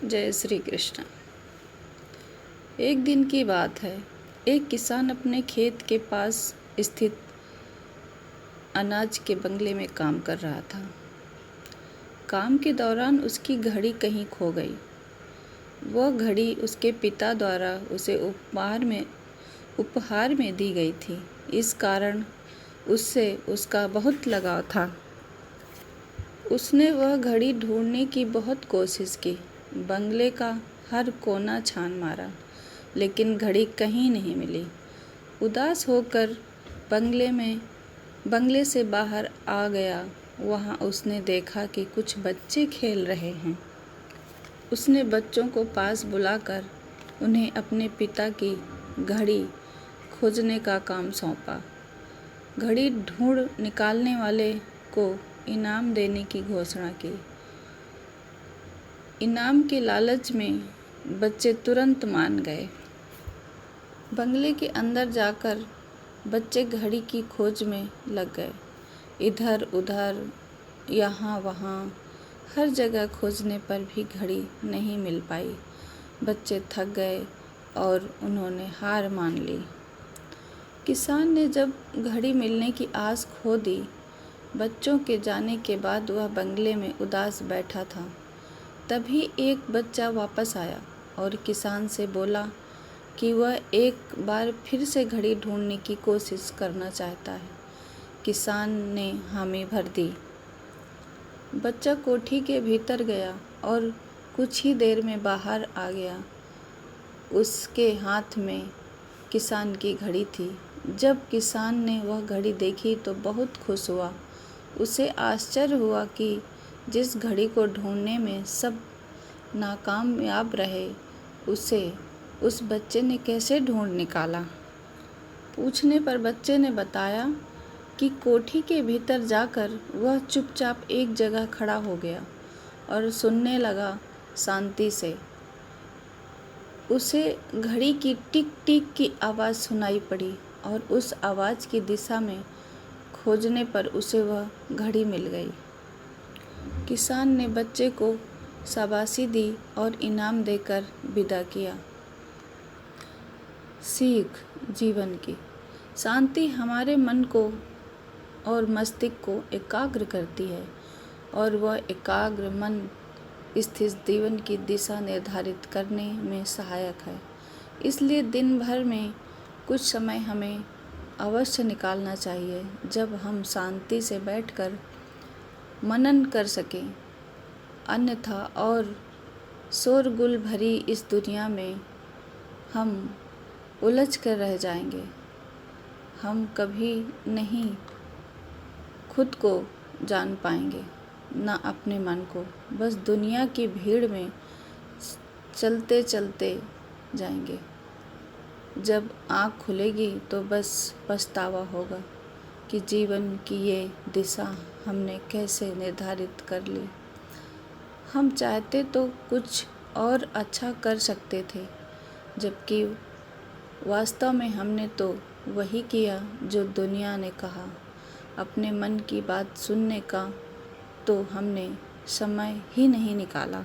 जय श्री कृष्ण। एक दिन की बात है। एक किसान अपने खेत के पास स्थित अनाज के बंगले में काम कर रहा था। काम के दौरान उसकी घड़ी कहीं खो गई। वह घड़ी उसके पिता द्वारा उसे उपहार में दी गई थी। इस कारण उससे उसका बहुत लगाव था। उसने वह घड़ी ढूंढने की बहुत कोशिश की। बंगले का हर कोना छान मारा, लेकिन घड़ी कहीं नहीं मिली। उदास होकर बंगले से बाहर आ गया। वहाँ उसने देखा कि कुछ बच्चे खेल रहे हैं। उसने बच्चों को पास बुलाकर उन्हें अपने पिता की घड़ी खोजने का काम सौंपा। घड़ी ढूंढ निकालने वाले को इनाम देने की घोषणा की। इनाम के लालच में बच्चे तुरंत मान गए। बंगले के अंदर जाकर बच्चे घड़ी की खोज में लग गए। इधर उधर, यहाँ वहाँ, हर जगह खोजने पर भी घड़ी नहीं मिल पाई। बच्चे थक गए और उन्होंने हार मान ली। किसान ने जब घड़ी मिलने की आस खो दी, बच्चों के जाने के बाद वह बंगले में उदास बैठा था। तभी एक बच्चा वापस आया और किसान से बोला कि वह एक बार फिर से घड़ी ढूंढने की कोशिश करना चाहता है। किसान ने हामी भर दी। बच्चा कोठी के भीतर गया और कुछ ही देर में बाहर आ गया। उसके हाथ में किसान की घड़ी थी। जब किसान ने वह घड़ी देखी तो बहुत खुश हुआ। उसे आश्चर्य हुआ कि जिस घड़ी को ढूंढने में सब नाकामयाब रहे, उसे उस बच्चे ने कैसे ढूंढ निकाला। पूछने पर बच्चे ने बताया कि कोठी के भीतर जाकर वह चुपचाप एक जगह खड़ा हो गया और सुनने लगा शांति से। उसे घड़ी की टिक टिक की आवाज़ सुनाई पड़ी और उस आवाज़ की दिशा में खोजने पर उसे वह घड़ी मिल गई। किसान ने बच्चे को शाबाशी दी और इनाम देकर विदा किया। सीख जीवन की। शांति हमारे मन को और मस्तिष्क को एकाग्र करती है और वह एकाग्र मन स्थिर जीवन की दिशा निर्धारित करने में सहायक है। इसलिए दिन भर में कुछ समय हमें अवश्य निकालना चाहिए जब हम शांति से बैठकर मनन कर सकें। अन्यथा और शोरगुल भरी इस दुनिया में हम उलझ कर रह जाएंगे। हम कभी नहीं खुद को जान पाएंगे, ना अपने मन को। बस दुनिया की भीड़ में चलते चलते जाएंगे। जब आँख खुलेगी तो बस पछतावा होगा कि जीवन की ये दिशा हमने कैसे निर्धारित कर ली। हम चाहते तो कुछ और अच्छा कर सकते थे, जबकि वास्तव में हमने तो वही किया जो दुनिया ने कहा। अपने मन की बात सुनने का तो हमने समय ही नहीं निकाला।